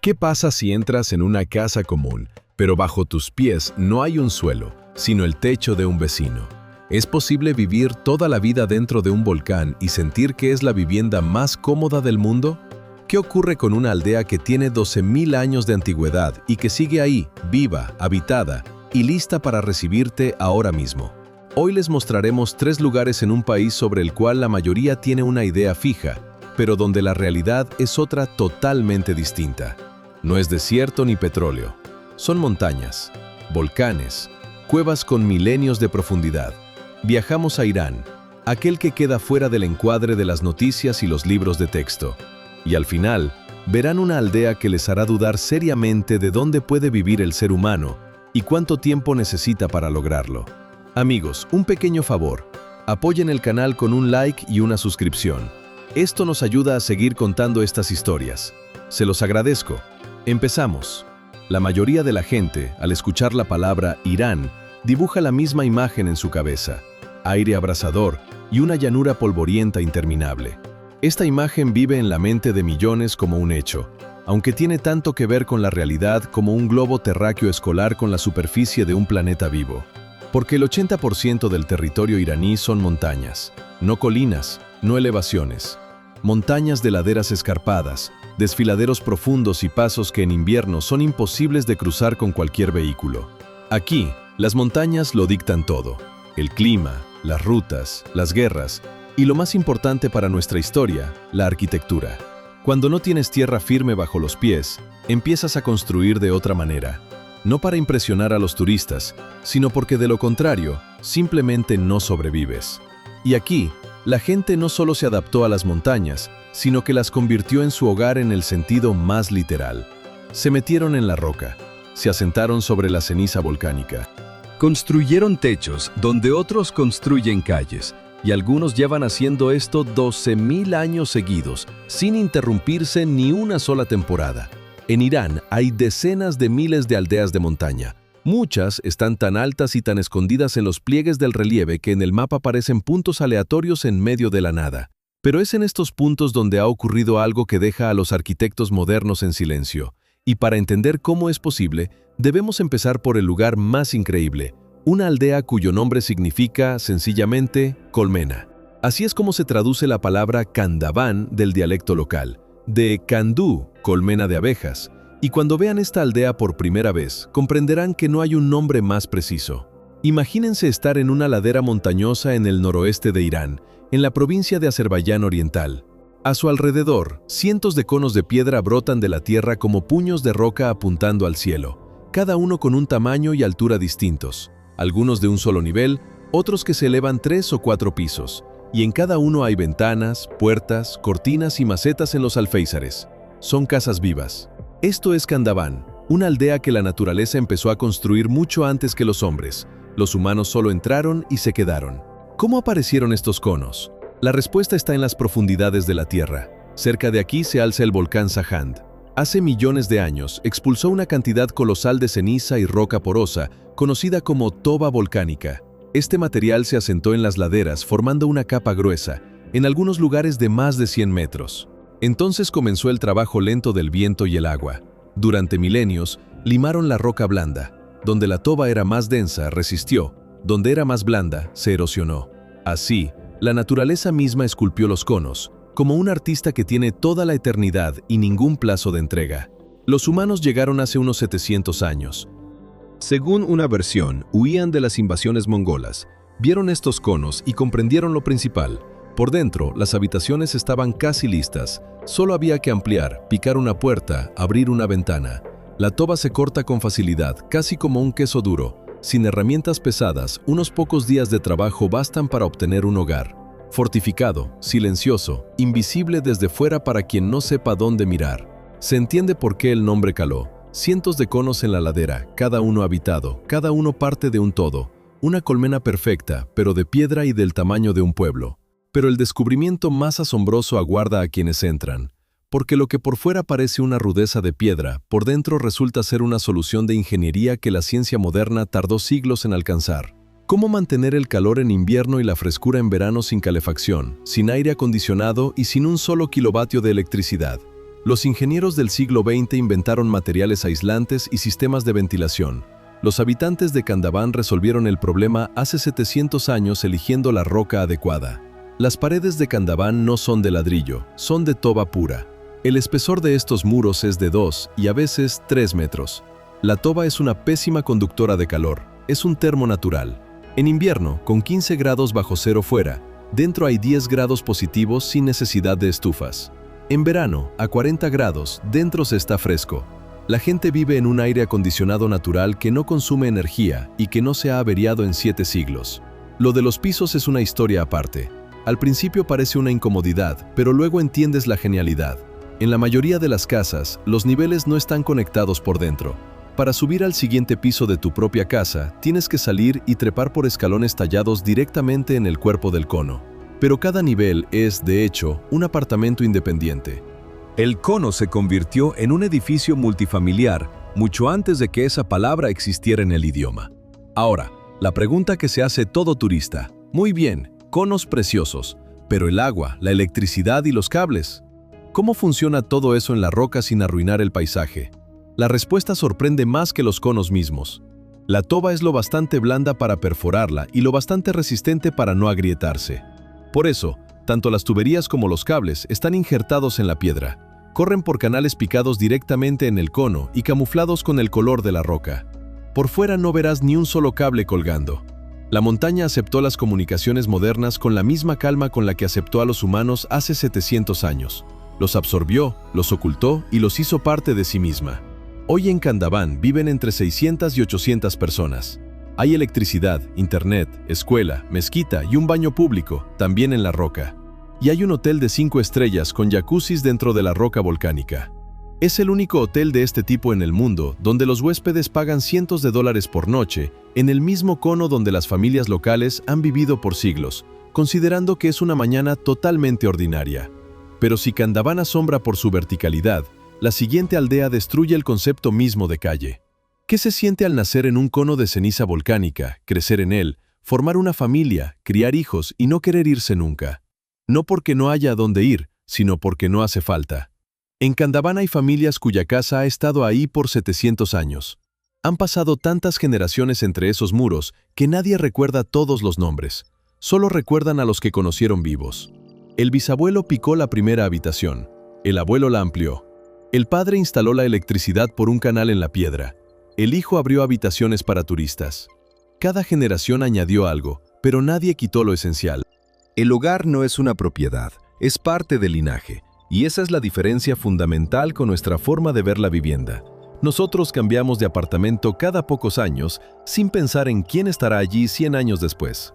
¿Qué pasa si entras en una casa común, pero bajo tus pies no hay un suelo, sino el techo de un vecino? ¿Es posible vivir toda la vida dentro de un volcán y sentir que es la vivienda más cómoda del mundo? ¿Qué ocurre con una aldea que tiene 12.000 años de antigüedad y que sigue ahí, viva, habitada y lista para recibirte ahora mismo? Hoy les mostraremos 3 lugares en un país sobre el cual la mayoría tiene una idea fija, pero donde la realidad es otra totalmente distinta. No es desierto ni petróleo. Son montañas, volcanes, cuevas con milenios de profundidad. Viajamos a Irán, aquel que queda fuera del encuadre de las noticias y los libros de texto. Y al final, verán una aldea que les hará dudar seriamente de dónde puede vivir el ser humano y cuánto tiempo necesita para lograrlo. Amigos, un pequeño favor. Apoyen el canal con un like y una suscripción. Esto nos ayuda a seguir contando estas historias. Se los agradezco. Empezamos. La mayoría de la gente, al escuchar la palabra Irán, dibuja la misma imagen en su cabeza: aire abrasador y una llanura polvorienta interminable. Esta imagen vive en la mente de millones como un hecho, aunque tiene tanto que ver con la realidad como un globo terráqueo escolar con la superficie de un planeta vivo. Porque el 80% del territorio iraní son montañas, no colinas, no elevaciones. Montañas de laderas escarpadas, desfiladeros profundos y pasos que en invierno son imposibles de cruzar con cualquier vehículo. Aquí, las montañas lo dictan todo: el clima, las rutas, las guerras y, lo más importante para nuestra historia, la arquitectura. Cuando no tienes tierra firme bajo los pies, empiezas a construir de otra manera. No para impresionar a los turistas, sino porque de lo contrario, simplemente no sobrevives. Y aquí, la gente no solo se adaptó a las montañas, sino que las convirtió en su hogar en el sentido más literal. Se metieron en la roca, se asentaron sobre la ceniza volcánica. Construyeron techos donde otros construyen calles, y algunos llevan haciendo esto 12.000 años seguidos, sin interrumpirse ni una sola temporada. En Irán hay decenas de miles de aldeas de montaña. Muchas están tan altas y tan escondidas en los pliegues del relieve que en el mapa parecen puntos aleatorios en medio de la nada. Pero es en estos puntos donde ha ocurrido algo que deja a los arquitectos modernos en silencio. Y para entender cómo es posible, debemos empezar por el lugar más increíble: una aldea cuyo nombre significa, sencillamente, colmena. Así es como se traduce la palabra Kandaván del dialecto local, de Kandú, colmena de abejas. Y cuando vean esta aldea por primera vez, comprenderán que no hay un nombre más preciso. Imagínense estar en una ladera montañosa en el noroeste de Irán, en la provincia de Azerbaiyán Oriental. A su alrededor, cientos de conos de piedra brotan de la tierra como puños de roca apuntando al cielo, cada uno con un tamaño y altura distintos, algunos de un solo nivel, otros que se elevan 3 o 4 pisos, y en cada uno hay ventanas, puertas, cortinas y macetas en los alféizares. Son casas vivas. Esto es Kandaván, una aldea que la naturaleza empezó a construir mucho antes que los hombres. Los humanos solo entraron y se quedaron. ¿Cómo aparecieron estos conos? La respuesta está en las profundidades de la tierra. Cerca de aquí se alza el volcán Sahand. Hace millones de años expulsó una cantidad colosal de ceniza y roca porosa, conocida como toba volcánica. Este material se asentó en las laderas formando una capa gruesa, en algunos lugares de más de 100 metros. Entonces comenzó el trabajo lento del viento y el agua. Durante milenios, limaron la roca blanda. Donde la toba era más densa, resistió. Donde era más blanda, se erosionó. Así, la naturaleza misma esculpió los conos, como un artista que tiene toda la eternidad y ningún plazo de entrega. Los humanos llegaron hace unos 700 años. Según una versión, huían de las invasiones mongolas. Vieron estos conos y comprendieron lo principal. Por dentro, las habitaciones estaban casi listas. Solo había que ampliar, picar una puerta, abrir una ventana. La toba se corta con facilidad, casi como un queso duro. Sin herramientas pesadas, unos pocos días de trabajo bastan para obtener un hogar. Fortificado, silencioso, invisible desde fuera para quien no sepa dónde mirar. Se entiende por qué el nombre caló. Cientos de conos en la ladera, cada uno habitado, cada uno parte de un todo. Una colmena perfecta, pero de piedra y del tamaño de un pueblo. Pero el descubrimiento más asombroso aguarda a quienes entran, porque lo que por fuera parece una rudeza de piedra, por dentro resulta ser una solución de ingeniería que la ciencia moderna tardó siglos en alcanzar. ¿Cómo mantener el calor en invierno y la frescura en verano sin calefacción, sin aire acondicionado y sin un solo kilovatio de electricidad? Los ingenieros del siglo XX inventaron materiales aislantes y sistemas de ventilación. Los habitantes de Kandaván resolvieron el problema hace 700 años eligiendo la roca adecuada. Las paredes de Kandaván no son de ladrillo, son de toba pura. El espesor de estos muros es de 2 y a veces 3 metros. La toba es una pésima conductora de calor, es un termo natural. En invierno, con 15 grados bajo cero fuera, dentro hay 10 grados positivos sin necesidad de estufas. En verano, a 40 grados, dentro se está fresco. La gente vive en un aire acondicionado natural que no consume energía y que no se ha averiado en 7 siglos. Lo de los pisos es una historia aparte. Al principio parece una incomodidad, pero luego entiendes la genialidad. En la mayoría de las casas, los niveles no están conectados por dentro. Para subir al siguiente piso de tu propia casa, tienes que salir y trepar por escalones tallados directamente en el cuerpo del cono. Pero cada nivel es, de hecho, un apartamento independiente. El cono se convirtió en un edificio multifamiliar mucho antes de que esa palabra existiera en el idioma. Ahora, la pregunta que se hace todo turista: muy bien, conos preciosos, pero el agua, la electricidad y los cables. ¿Cómo funciona todo eso en la roca sin arruinar el paisaje? La respuesta sorprende más que los conos mismos. La toba es lo bastante blanda para perforarla y lo bastante resistente para no agrietarse. Por eso, tanto las tuberías como los cables están injertados en la piedra. Corren por canales picados directamente en el cono y camuflados con el color de la roca. Por fuera no verás ni un solo cable colgando. La montaña aceptó las comunicaciones modernas con la misma calma con la que aceptó a los humanos hace 700 años. Los absorbió, los ocultó y los hizo parte de sí misma. Hoy en Kandaván viven entre 600 y 800 personas. Hay electricidad, internet, escuela, mezquita y un baño público, también en la roca. Y hay un hotel de 5 estrellas con jacuzzis dentro de la roca volcánica. Es el único hotel de este tipo en el mundo donde los huéspedes pagan cientos de dólares por noche, en el mismo cono donde las familias locales han vivido por siglos, considerando que es una mañana totalmente ordinaria. Pero si Kandaván asombra por su verticalidad, la siguiente aldea destruye el concepto mismo de calle. ¿Qué se siente al nacer en un cono de ceniza volcánica, crecer en él, formar una familia, criar hijos y no querer irse nunca? No porque no haya a dónde ir, sino porque no hace falta. En Kandaván hay familias cuya casa ha estado ahí por 700 años. Han pasado tantas generaciones entre esos muros que nadie recuerda todos los nombres. Solo recuerdan a los que conocieron vivos. El bisabuelo picó la primera habitación. El abuelo la amplió. El padre instaló la electricidad por un canal en la piedra. El hijo abrió habitaciones para turistas. Cada generación añadió algo, pero nadie quitó lo esencial. El hogar no es una propiedad, es parte del linaje, y esa es la diferencia fundamental con nuestra forma de ver la vivienda. Nosotros cambiamos de apartamento cada pocos años, sin pensar en quién estará allí 100 años después.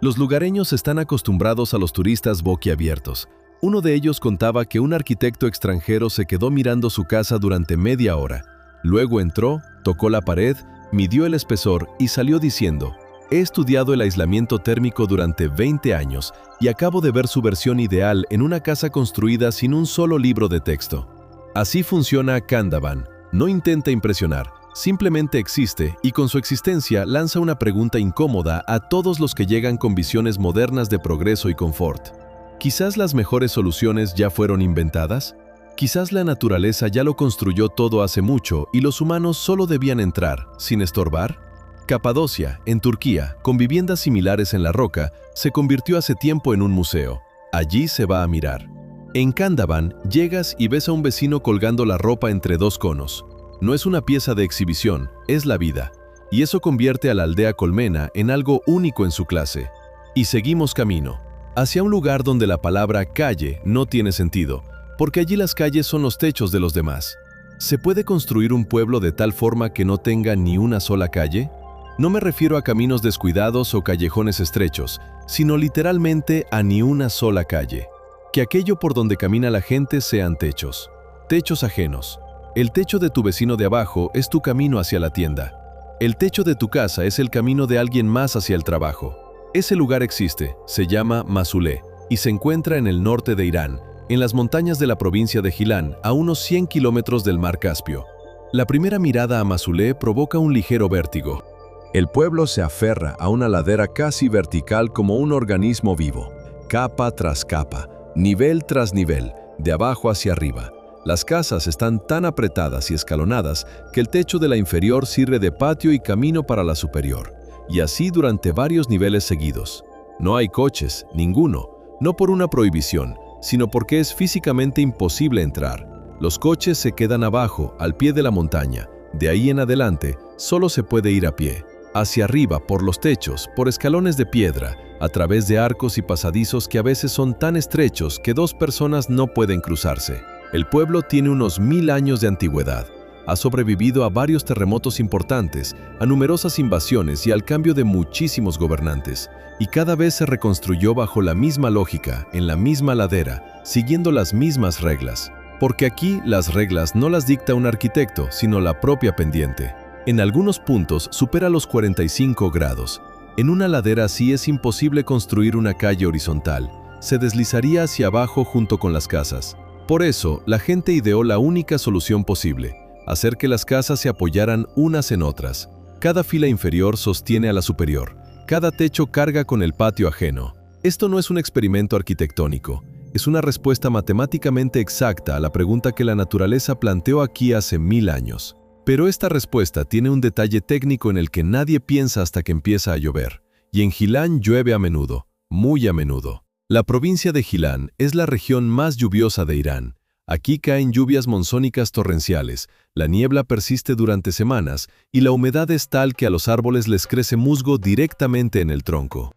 Los lugareños están acostumbrados a los turistas boquiabiertos. Uno de ellos contaba que un arquitecto extranjero se quedó mirando su casa durante media hora. Luego entró, tocó la pared, midió el espesor y salió diciendo: «He estudiado el aislamiento térmico durante 20 años y acabo de ver su versión ideal en una casa construida sin un solo libro de texto». Así funciona Kandaván. No intenta impresionar, simplemente existe y con su existencia lanza una pregunta incómoda a todos los que llegan con visiones modernas de progreso y confort. ¿Quizás las mejores soluciones ya fueron inventadas? Quizás la naturaleza ya lo construyó todo hace mucho y los humanos solo debían entrar, sin estorbar. Capadocia, en Turquía, con viviendas similares en la roca, se convirtió hace tiempo en un museo. Allí se va a mirar. En Kandaván, llegas y ves a un vecino colgando la ropa entre 2 conos. No es una pieza de exhibición, es la vida. Y eso convierte a la aldea colmena en algo único en su clase. Y seguimos camino, hacia un lugar donde la palabra calle no tiene sentido, porque allí las calles son los techos de los demás. ¿Se puede construir un pueblo de tal forma que no tenga ni una sola calle? No me refiero a caminos descuidados o callejones estrechos, sino literalmente a ni una sola calle. Que aquello por donde camina la gente sean techos. Techos ajenos. El techo de tu vecino de abajo es tu camino hacia la tienda. El techo de tu casa es el camino de alguien más hacia el trabajo. Ese lugar existe, se llama Masulé, y se encuentra en el norte de Irán, en las montañas de la provincia de Gilán, a unos 100 kilómetros del mar Caspio. La primera mirada a Masulé provoca un ligero vértigo. El pueblo se aferra a una ladera casi vertical como un organismo vivo, capa tras capa, nivel tras nivel, de abajo hacia arriba. Las casas están tan apretadas y escalonadas que el techo de la inferior sirve de patio y camino para la superior, y así durante varios niveles seguidos. No hay coches, ninguno, no por una prohibición, sino porque es físicamente imposible entrar. Los coches se quedan abajo, al pie de la montaña. De ahí en adelante, solo se puede ir a pie. Hacia arriba, por los techos, por escalones de piedra, a través de arcos y pasadizos que a veces son tan estrechos que dos personas no pueden cruzarse. El pueblo tiene unos 1000 años de antigüedad. Ha sobrevivido a varios terremotos importantes, a numerosas invasiones y al cambio de muchísimos gobernantes, y cada vez se reconstruyó bajo la misma lógica, en la misma ladera, siguiendo las mismas reglas. Porque aquí las reglas no las dicta un arquitecto, sino la propia pendiente. En algunos puntos supera los 45 grados. En una ladera así es imposible construir una calle horizontal. Se deslizaría hacia abajo junto con las casas. Por eso, la gente ideó la única solución posible: hacer que las casas se apoyaran unas en otras. Cada fila inferior sostiene a la superior. Cada techo carga con el patio ajeno. Esto no es un experimento arquitectónico. Es una respuesta matemáticamente exacta a la pregunta que la naturaleza planteó aquí hace 1000 años. Pero esta respuesta tiene un detalle técnico en el que nadie piensa hasta que empieza a llover. Y en Gilán llueve a menudo, muy a menudo. La provincia de Gilán es la región más lluviosa de Irán. Aquí caen lluvias monzónicas torrenciales, la niebla persiste durante semanas y la humedad es tal que a los árboles les crece musgo directamente en el tronco.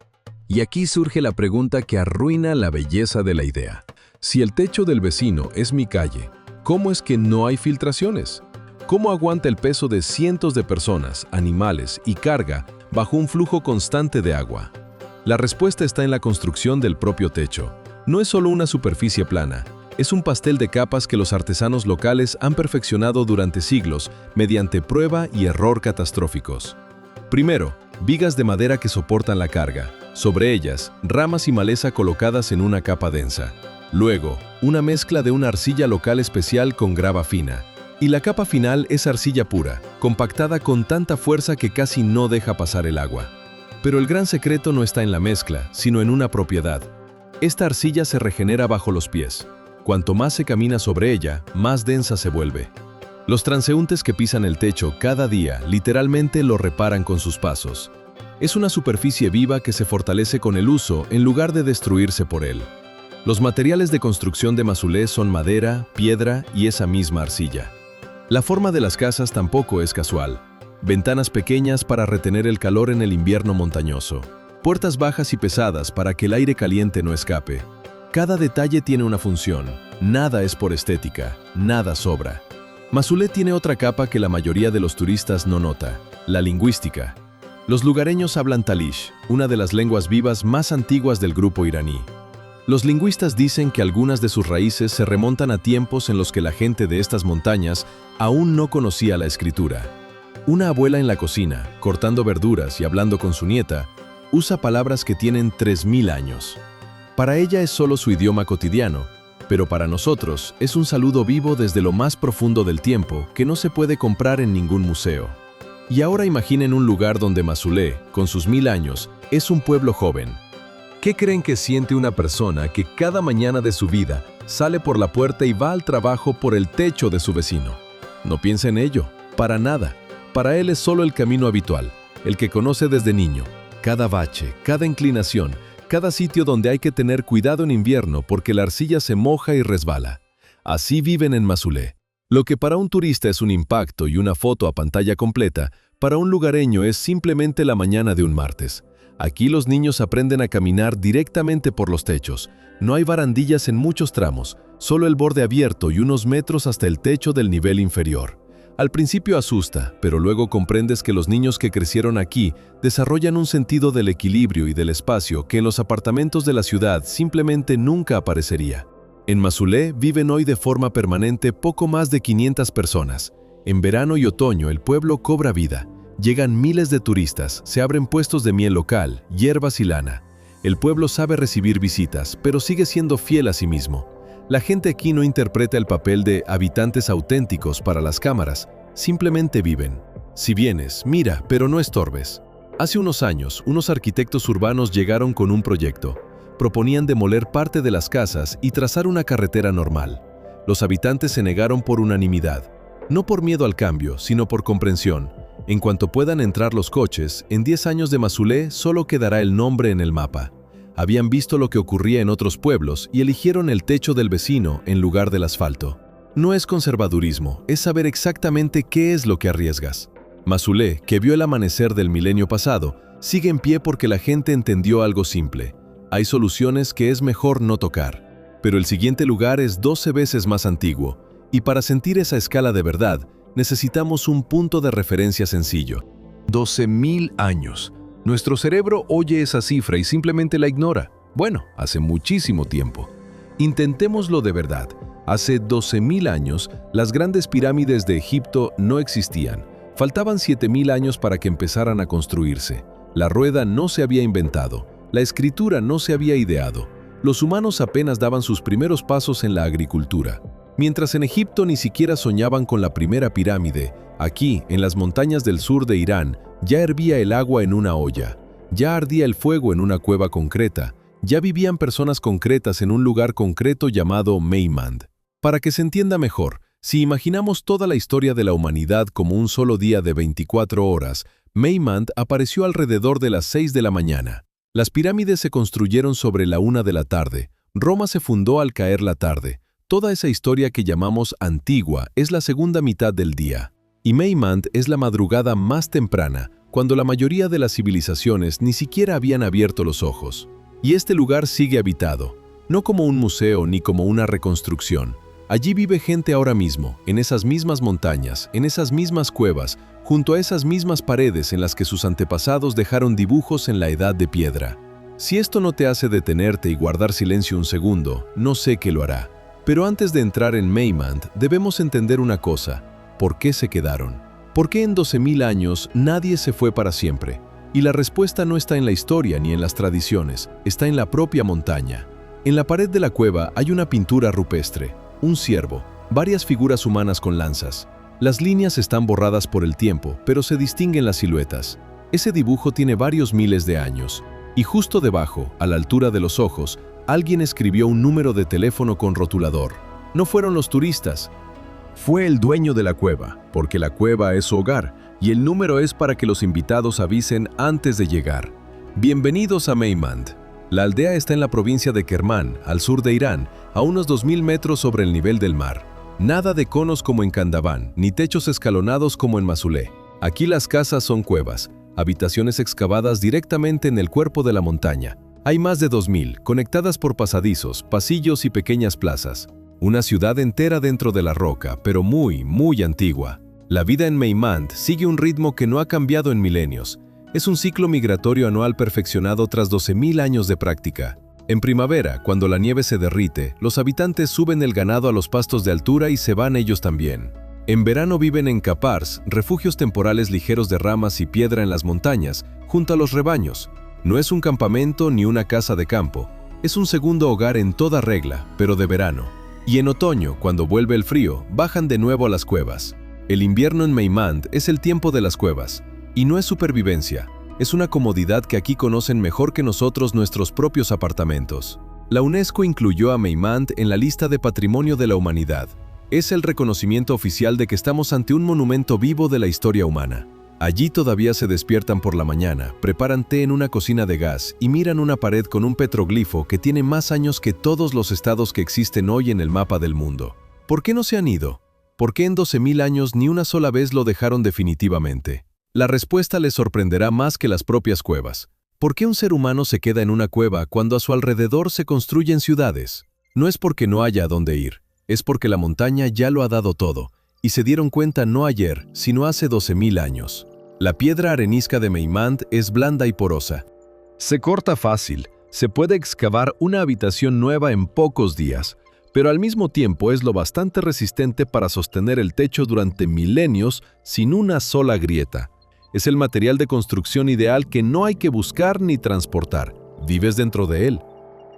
Y aquí surge la pregunta que arruina la belleza de la idea. Si el techo del vecino es mi calle, ¿cómo es que no hay filtraciones? ¿Cómo aguanta el peso de cientos de personas, animales y carga bajo un flujo constante de agua? La respuesta está en la construcción del propio techo. No es solo una superficie plana, es un pastel de capas que los artesanos locales han perfeccionado durante siglos mediante prueba y error catastróficos. Primero, vigas de madera que soportan la carga. Sobre ellas, ramas y maleza colocadas en una capa densa. Luego, una mezcla de una arcilla local especial con grava fina. Y la capa final es arcilla pura, compactada con tanta fuerza que casi no deja pasar el agua. Pero el gran secreto no está en la mezcla, sino en una propiedad. Esta arcilla se regenera bajo los pies. Cuanto más se camina sobre ella, más densa se vuelve. Los transeúntes que pisan el techo cada día literalmente lo reparan con sus pasos. Es una superficie viva que se fortalece con el uso en lugar de destruirse por él. Los materiales de construcción de Masulé son madera, piedra y esa misma arcilla. La forma de las casas tampoco es casual. Ventanas pequeñas para retener el calor en el invierno montañoso. Puertas bajas y pesadas para que el aire caliente no escape. Cada detalle tiene una función. Nada es por estética, nada sobra. Masulé tiene otra capa que la mayoría de los turistas no nota: la lingüística. Los lugareños hablan talish, una de las lenguas vivas más antiguas del grupo iraní. Los lingüistas dicen que algunas de sus raíces se remontan a tiempos en los que la gente de estas montañas aún no conocía la escritura. Una abuela en la cocina, cortando verduras y hablando con su nieta, usa palabras que tienen 3000 años. Para ella es solo su idioma cotidiano, pero para nosotros es un saludo vivo desde lo más profundo del tiempo que no se puede comprar en ningún museo. Y ahora imaginen un lugar donde Masulé, con sus 1000 años, es un pueblo joven. ¿Qué creen que siente una persona que cada mañana de su vida sale por la puerta y va al trabajo por el techo de su vecino? No piensa en ello, para nada. Para él es solo el camino habitual, el que conoce desde niño. Cada bache, cada inclinación, cada sitio donde hay que tener cuidado en invierno porque la arcilla se moja y resbala. Así viven en Masulé. Lo que para un turista es un impacto y una foto a pantalla completa, para un lugareño es simplemente la mañana de un martes. Aquí los niños aprenden a caminar directamente por los techos. No hay barandillas en muchos tramos, solo el borde abierto y unos metros hasta el techo del nivel inferior. Al principio asusta, pero luego comprendes que los niños que crecieron aquí desarrollan un sentido del equilibrio y del espacio que en los apartamentos de la ciudad simplemente nunca aparecería. En Masulé viven hoy de forma permanente poco más de 500 personas. En verano y otoño el pueblo cobra vida. Llegan miles de turistas, se abren puestos de miel local, hierbas y lana. El pueblo sabe recibir visitas, pero sigue siendo fiel a sí mismo. La gente aquí no interpreta el papel de habitantes auténticos para las cámaras, simplemente viven. Si vienes, mira, pero no estorbes. Hace unos años, unos arquitectos urbanos llegaron con un proyecto. Proponían demoler parte de las casas y trazar una carretera normal. Los habitantes se negaron por unanimidad, no por miedo al cambio, sino por comprensión. En cuanto puedan entrar los coches, en 10 años de Masulé solo quedará el nombre en el mapa. Habían visto lo que ocurría en otros pueblos y eligieron el techo del vecino en lugar del asfalto. No es conservadurismo, es saber exactamente qué es lo que arriesgas. Masulé, que vio el amanecer del milenio pasado, sigue en pie porque la gente entendió algo simple. Hay soluciones que es mejor no tocar. Pero el siguiente lugar es 12 veces más antiguo, y para sentir esa escala de verdad, necesitamos un punto de referencia sencillo. 12.000 años. Nuestro cerebro oye esa cifra y simplemente la ignora. Bueno, hace muchísimo tiempo. Intentémoslo de verdad. Hace 12.000 años, las grandes pirámides de Egipto no existían. Faltaban 7.000 años para que empezaran a construirse. La rueda no se había inventado. La escritura no se había ideado. Los humanos apenas daban sus primeros pasos en la agricultura. Mientras en Egipto ni siquiera soñaban con la primera pirámide, aquí, en las montañas del sur de Irán, ya hervía el agua en una olla, ya ardía el fuego en una cueva concreta, ya vivían personas concretas en un lugar concreto llamado Meimand. Para que se entienda mejor, si imaginamos toda la historia de la humanidad como un solo día de 24 horas, Meimand apareció alrededor de las 6 de la mañana. Las pirámides se construyeron sobre la 1 de la tarde, Roma se fundó al caer la tarde. Toda esa historia que llamamos antigua es la segunda mitad del día. Y Meimand es la madrugada más temprana, cuando la mayoría de las civilizaciones ni siquiera habían abierto los ojos. Y este lugar sigue habitado, no como un museo ni como una reconstrucción. Allí vive gente ahora mismo, en esas mismas montañas, en esas mismas cuevas, junto a esas mismas paredes en las que sus antepasados dejaron dibujos en la edad de piedra. Si esto no te hace detenerte y guardar silencio un segundo, no sé qué lo hará. Pero antes de entrar en Meimand, debemos entender una cosa. ¿Por qué se quedaron? ¿Por qué en 12.000 años nadie se fue para siempre? Y la respuesta no está en la historia ni en las tradiciones, está en la propia montaña. En la pared de la cueva hay una pintura rupestre, un ciervo, varias figuras humanas con lanzas. Las líneas están borradas por el tiempo, pero se distinguen las siluetas. Ese dibujo tiene varios miles de años. Y justo debajo, a la altura de los ojos, alguien escribió un número de teléfono con rotulador. No fueron los turistas. Fue el dueño de la cueva, porque la cueva es su hogar, y el número es para que los invitados avisen antes de llegar. Bienvenidos a Meimand. La aldea está en la provincia de Kermán, al sur de Irán, a unos 2.000 metros sobre el nivel del mar. Nada de conos como en Kandaván, ni techos escalonados como en Masulé. Aquí las casas son cuevas, habitaciones excavadas directamente en el cuerpo de la montaña. Hay más de 2.000, conectadas por pasadizos, pasillos y pequeñas plazas. Una ciudad entera dentro de la roca, pero muy, muy antigua. La vida en Meimand sigue un ritmo que no ha cambiado en milenios. Es un ciclo migratorio anual perfeccionado tras 12.000 años de práctica. En primavera, cuando la nieve se derrite, los habitantes suben el ganado a los pastos de altura y se van ellos también. En verano viven en kapars, refugios temporales ligeros de ramas y piedra en las montañas, junto a los rebaños. No es un campamento ni una casa de campo. Es un segundo hogar en toda regla, pero de verano. Y en otoño, cuando vuelve el frío, bajan de nuevo a las cuevas. El invierno en Meimand es el tiempo de las cuevas. Y no es supervivencia, es una comodidad que aquí conocen mejor que nosotros nuestros propios apartamentos. La UNESCO incluyó a Meimand en la lista de Patrimonio de la Humanidad. Es el reconocimiento oficial de que estamos ante un monumento vivo de la historia humana. Allí todavía se despiertan por la mañana, preparan té en una cocina de gas y miran una pared con un petroglifo que tiene más años que todos los estados que existen hoy en el mapa del mundo. ¿Por qué no se han ido? ¿Por qué en 12.000 años ni una sola vez lo dejaron definitivamente? La respuesta les sorprenderá más que las propias cuevas. ¿Por qué un ser humano se queda en una cueva cuando a su alrededor se construyen ciudades? No es porque no haya a dónde ir, es porque la montaña ya lo ha dado todo, y se dieron cuenta no ayer, sino hace 12.000 años. La piedra arenisca de Meimand es blanda y porosa. Se corta fácil, se puede excavar una habitación nueva en pocos días, pero al mismo tiempo es lo bastante resistente para sostener el techo durante milenios sin una sola grieta. Es el material de construcción ideal que no hay que buscar ni transportar, vives dentro de él.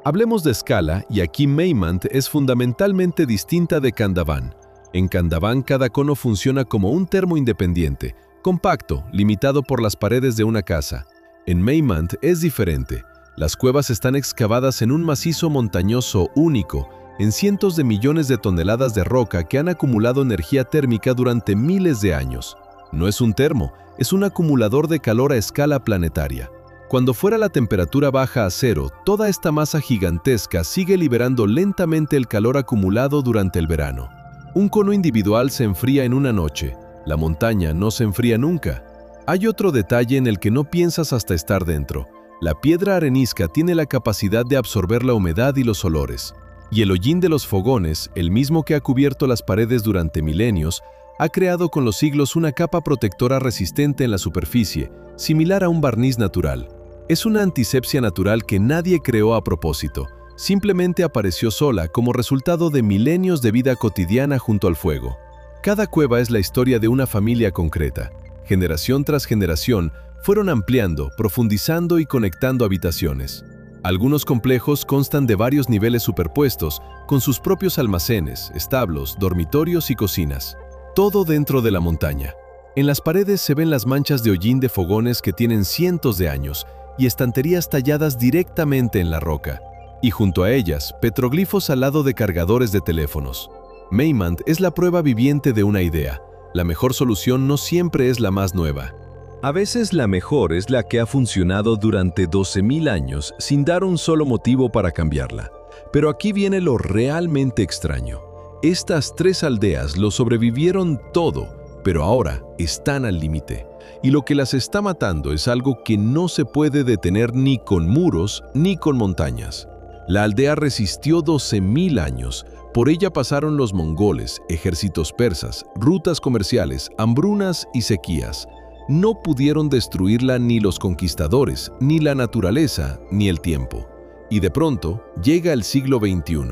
Hablemos de escala, y aquí Meimand es fundamentalmente distinta de Kandaván. En Kandaván cada cono funciona como un termo independiente, compacto, limitado por las paredes de una casa. En Meimand es diferente. Las cuevas están excavadas en un macizo montañoso único, en cientos de millones de toneladas de roca que han acumulado energía térmica durante miles de años. No es un termo, es un acumulador de calor a escala planetaria. Cuando fuera la temperatura baja a cero, toda esta masa gigantesca sigue liberando lentamente el calor acumulado durante el verano. Un cono individual se enfría en una noche, la montaña no se enfría nunca. Hay otro detalle en el que no piensas hasta estar dentro. La piedra arenisca tiene la capacidad de absorber la humedad y los olores. Y el hollín de los fogones, el mismo que ha cubierto las paredes durante milenios, ha creado con los siglos una capa protectora resistente en la superficie, similar a un barniz natural. Es una antisepsia natural que nadie creó a propósito, simplemente apareció sola como resultado de milenios de vida cotidiana junto al fuego. Cada cueva es la historia de una familia concreta. Generación tras generación, fueron ampliando, profundizando y conectando habitaciones. Algunos complejos constan de varios niveles superpuestos, con sus propios almacenes, establos, dormitorios y cocinas. Todo dentro de la montaña. En las paredes se ven las manchas de hollín de fogones que tienen cientos de años y estanterías talladas directamente en la roca. Y junto a ellas, petroglifos al lado de cargadores de teléfonos. Maimand es la prueba viviente de una idea. La mejor solución no siempre es la más nueva. A veces la mejor es la que ha funcionado durante 12.000 años sin dar un solo motivo para cambiarla. Pero aquí viene lo realmente extraño. Estas 3 aldeas lo sobrevivieron todo, pero ahora están al límite. Y lo que las está matando es algo que no se puede detener ni con muros ni con montañas. La aldea resistió 12.000 años. Por ella pasaron los mongoles, ejércitos persas, rutas comerciales, hambrunas y sequías. No pudieron destruirla ni los conquistadores, ni la naturaleza, ni el tiempo. Y de pronto llega el siglo XXI.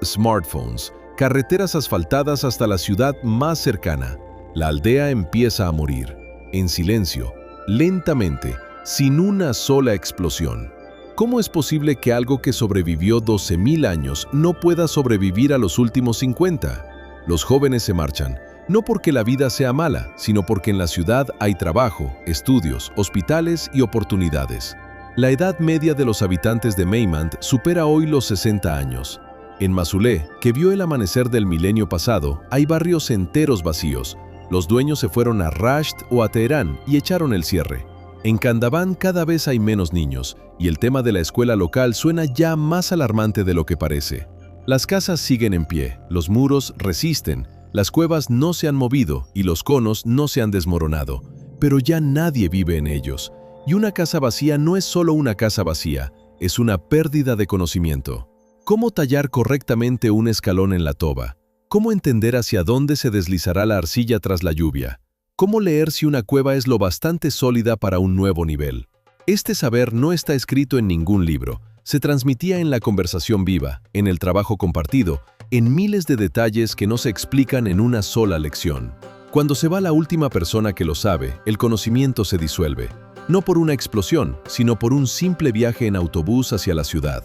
Smartphones, carreteras asfaltadas hasta la ciudad más cercana. La aldea empieza a morir, en silencio, lentamente, sin una sola explosión. ¿Cómo es posible que algo que sobrevivió 12.000 años no pueda sobrevivir a los últimos 50? Los jóvenes se marchan. No porque la vida sea mala, sino porque en la ciudad hay trabajo, estudios, hospitales y oportunidades. La edad media de los habitantes de Maimand supera hoy los 60 años. En Masulé, que vio el amanecer del milenio pasado, hay barrios enteros vacíos. Los dueños se fueron a Rasht o a Teherán y echaron el cierre. En Kandabán cada vez hay menos niños, y el tema de la escuela local suena ya más alarmante de lo que parece. Las casas siguen en pie, los muros resisten, las cuevas no se han movido y los conos no se han desmoronado, pero ya nadie vive en ellos. Y una casa vacía no es solo una casa vacía, es una pérdida de conocimiento. ¿Cómo tallar correctamente un escalón en la toba? ¿Cómo entender hacia dónde se deslizará la arcilla tras la lluvia? ¿Cómo leer si una cueva es lo bastante sólida para un nuevo nivel? Este saber no está escrito en ningún libro. Se transmitía en la conversación viva, en el trabajo compartido, en miles de detalles que no se explican en una sola lección. Cuando se va la última persona que lo sabe, el conocimiento se disuelve. No por una explosión, sino por un simple viaje en autobús hacia la ciudad.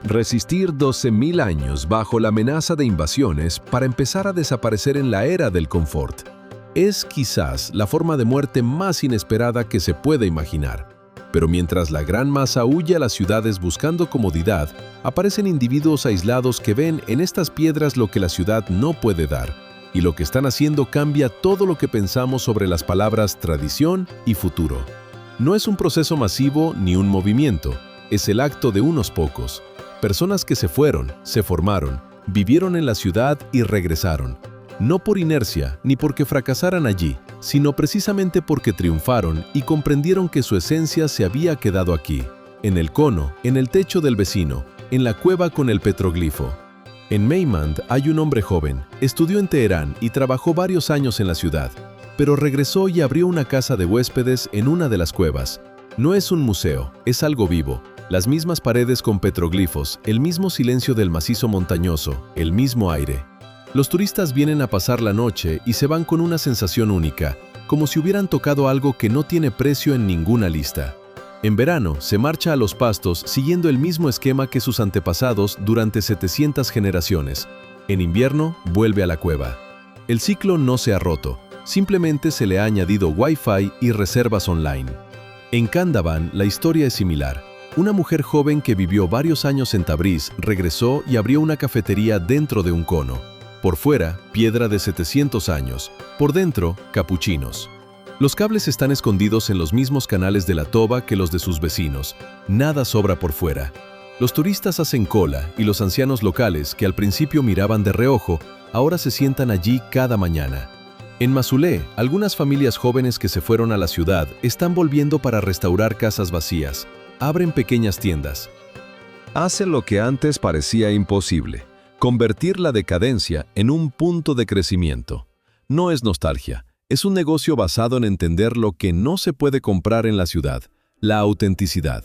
Resistir 12.000 años bajo la amenaza de invasiones para empezar a desaparecer en la era del confort. Es quizás la forma de muerte más inesperada que se puede imaginar. Pero mientras la gran masa huye a las ciudades buscando comodidad, aparecen individuos aislados que ven en estas piedras lo que la ciudad no puede dar. Y lo que están haciendo cambia todo lo que pensamos sobre las palabras tradición y futuro. No es un proceso masivo ni un movimiento, es el acto de unos pocos. Personas que se fueron, se formaron, vivieron en la ciudad y regresaron. No por inercia ni porque fracasaran allí, sino precisamente porque triunfaron y comprendieron que su esencia se había quedado aquí, en el cono, en el techo del vecino, en la cueva con el petroglifo. En Maimand hay un hombre joven, estudió en Teherán y trabajó varios años en la ciudad, pero regresó y abrió una casa de huéspedes en una de las cuevas. No es un museo, es algo vivo. Las mismas paredes con petroglifos, el mismo silencio del macizo montañoso, el mismo aire. Los turistas vienen a pasar la noche y se van con una sensación única, como si hubieran tocado algo que no tiene precio en ninguna lista. En verano, se marcha a los pastos siguiendo el mismo esquema que sus antepasados durante 700 generaciones. En invierno, vuelve a la cueva. El ciclo no se ha roto, simplemente se le ha añadido Wi-Fi y reservas online. En Kandabán, la historia es similar. Una mujer joven que vivió varios años en Tabriz regresó y abrió una cafetería dentro de un cono. Por fuera, piedra de 700 años. Por dentro, capuchinos. Los cables están escondidos en los mismos canales de la toba que los de sus vecinos. Nada sobra por fuera. Los turistas hacen cola y los ancianos locales, que al principio miraban de reojo, ahora se sientan allí cada mañana. En Masulé, algunas familias jóvenes que se fueron a la ciudad están volviendo para restaurar casas vacías. Abren pequeñas tiendas. Hacen lo que antes parecía imposible: convertir la decadencia en un punto de crecimiento. No es nostalgia, es un negocio basado en entender lo que no se puede comprar en la ciudad: la autenticidad.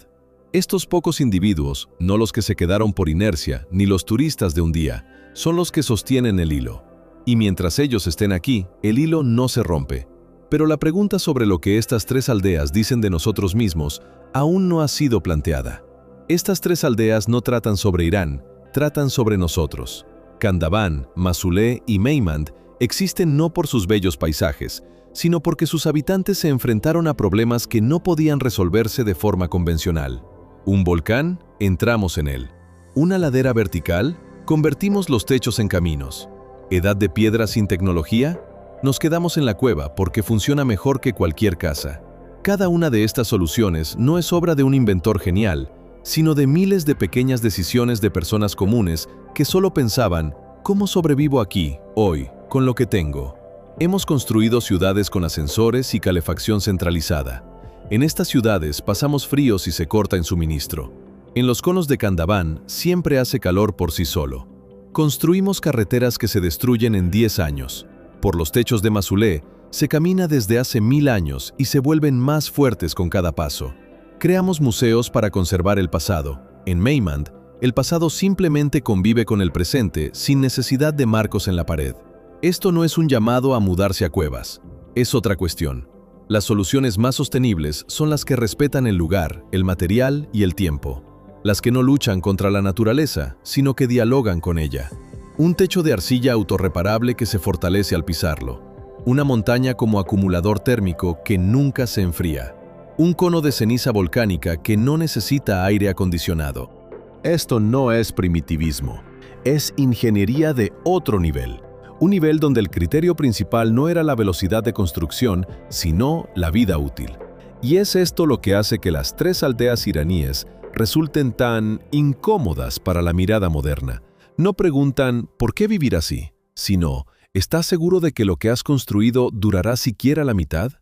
Estos pocos individuos, no los que se quedaron por inercia, ni los turistas de un día, son los que sostienen el hilo. Y mientras ellos estén aquí, el hilo no se rompe. Pero la pregunta sobre lo que estas 3 aldeas dicen de nosotros mismos aún no ha sido planteada. Estas 3 aldeas no tratan sobre Irán, tratan sobre nosotros. Kandabán, Masulé y Meimand existen no por sus bellos paisajes, sino porque sus habitantes se enfrentaron a problemas que no podían resolverse de forma convencional. Un volcán, entramos en él. Una ladera vertical, convertimos los techos en caminos. Edad de piedra sin tecnología, nos quedamos en la cueva porque funciona mejor que cualquier casa. Cada una de estas soluciones no es obra de un inventor genial, sino de miles de pequeñas decisiones de personas comunes que solo pensaban: ¿cómo sobrevivo aquí, hoy, con lo que tengo? Hemos construido ciudades con ascensores y calefacción centralizada. En estas ciudades pasamos frío si se corta en suministro. En los conos de Kandabán siempre hace calor por sí solo. Construimos carreteras que se destruyen en 10 años. Por los techos de Masulé se camina desde hace 1000 años y se vuelven más fuertes con cada paso. Creamos museos para conservar el pasado. En Meimand, el pasado simplemente convive con el presente sin necesidad de marcos en la pared. Esto no es un llamado a mudarse a cuevas. Es otra cuestión. Las soluciones más sostenibles son las que respetan el lugar, el material y el tiempo. Las que no luchan contra la naturaleza, sino que dialogan con ella. Un techo de arcilla autorreparable que se fortalece al pisarlo. Una montaña como acumulador térmico que nunca se enfría. Un cono de ceniza volcánica que no necesita aire acondicionado. Esto no es primitivismo. Es ingeniería de otro nivel. Un nivel donde el criterio principal no era la velocidad de construcción, sino la vida útil. Y es esto lo que hace que las 3 aldeas iraníes resulten tan incómodas para la mirada moderna. No preguntan ¿por qué vivir así?, sino ¿estás seguro de que lo que has construido durará siquiera la mitad?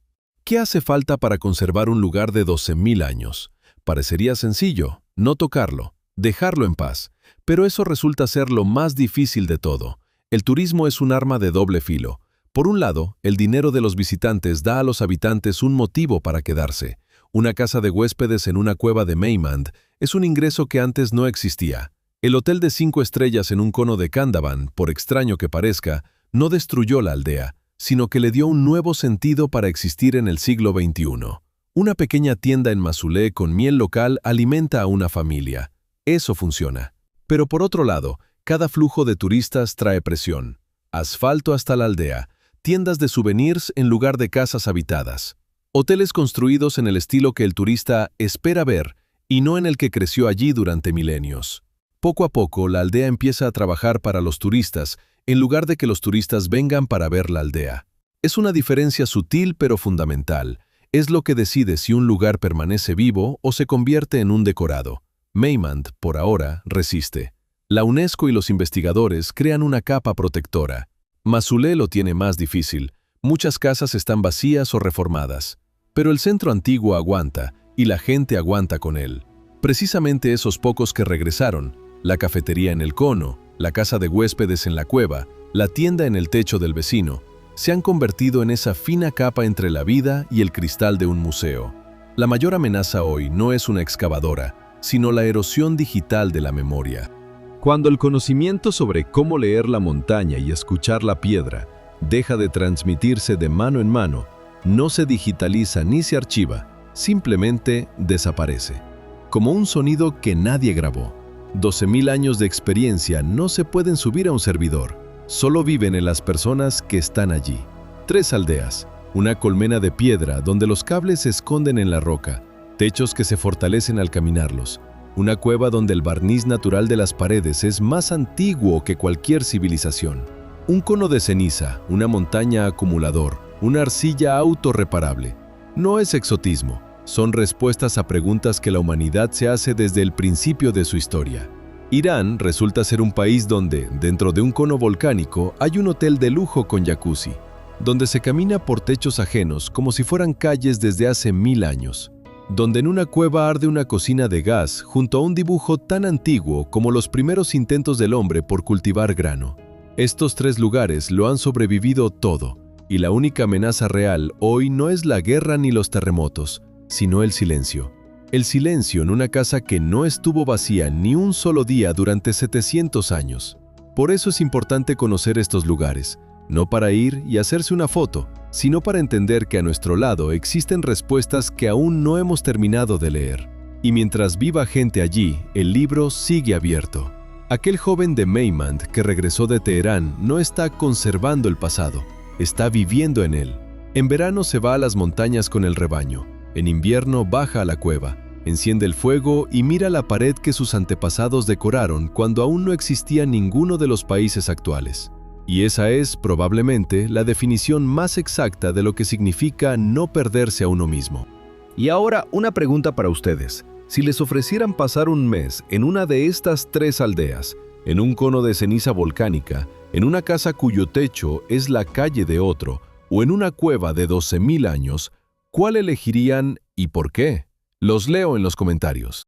¿Qué hace falta para conservar un lugar de 12.000 años? Parecería sencillo, no tocarlo, dejarlo en paz, pero eso resulta ser lo más difícil de todo. El turismo es un arma de doble filo. Por un lado, el dinero de los visitantes da a los habitantes un motivo para quedarse. Una casa de huéspedes en una cueva de Meimand es un ingreso que antes no existía. El hotel de 5 estrellas en un cono de Kandabán, por extraño que parezca, no destruyó la aldea, sino que le dio un nuevo sentido para existir en el siglo XXI. Una pequeña tienda en Masulé con miel local alimenta a una familia. Eso funciona. Pero por otro lado, cada flujo de turistas trae presión. Asfalto hasta la aldea, tiendas de souvenirs en lugar de casas habitadas. Hoteles construidos en el estilo que el turista espera ver y no en el que creció allí durante milenios. Poco a poco, la aldea empieza a trabajar para los turistas, en lugar de que los turistas vengan para ver la aldea. Es una diferencia sutil pero fundamental. Es lo que decide si un lugar permanece vivo o se convierte en un decorado. Meimand, por ahora, resiste. La UNESCO y los investigadores crean una capa protectora. Masulé lo tiene más difícil. Muchas casas están vacías o reformadas. Pero el centro antiguo aguanta, y la gente aguanta con él. Precisamente esos pocos que regresaron, la cafetería en el cono, la casa de huéspedes en la cueva, la tienda en el techo del vecino, se han convertido en esa fina capa entre la vida y el cristal de un museo. La mayor amenaza hoy no es una excavadora, sino la erosión digital de la memoria. Cuando el conocimiento sobre cómo leer la montaña y escuchar la piedra deja de transmitirse de mano en mano, no se digitaliza ni se archiva, simplemente desaparece. Como un sonido que nadie grabó. 12.000 años de experiencia no se pueden subir a un servidor, solo viven en las personas que están allí. 3 aldeas, una colmena de piedra donde los cables se esconden en la roca, techos que se fortalecen al caminarlos, una cueva donde el barniz natural de las paredes es más antiguo que cualquier civilización, un cono de ceniza, una montaña acumulador, una arcilla autorreparable. No es exotismo, son respuestas a preguntas que la humanidad se hace desde el principio de su historia. Irán resulta ser un país donde, dentro de un cono volcánico, hay un hotel de lujo con jacuzzi, donde se camina por techos ajenos como si fueran calles desde hace 1000 años, donde en una cueva arde una cocina de gas junto a un dibujo tan antiguo como los primeros intentos del hombre por cultivar grano. Estos 3 lugares lo han sobrevivido todo, y la única amenaza real hoy no es la guerra ni los terremotos, sino el silencio. El silencio en una casa que no estuvo vacía ni un solo día durante 700 años. Por eso es importante conocer estos lugares, no para ir y hacerse una foto, sino para entender que a nuestro lado existen respuestas que aún no hemos terminado de leer. Y mientras viva gente allí, el libro sigue abierto. Aquel joven de Meymand que regresó de Teherán no está conservando el pasado, está viviendo en él. En verano se va a las montañas con el rebaño. En invierno baja a la cueva, enciende el fuego y mira la pared que sus antepasados decoraron cuando aún no existía ninguno de los países actuales. Y esa es, probablemente, la definición más exacta de lo que significa no perderse a uno mismo. Y ahora, una pregunta para ustedes. Si les ofrecieran pasar un mes en una de estas 3 aldeas, en un cono de ceniza volcánica, en una casa cuyo techo es la calle de otro, o en una cueva de 12.000 años, ¿cuál elegirían y por qué? Los leo en los comentarios.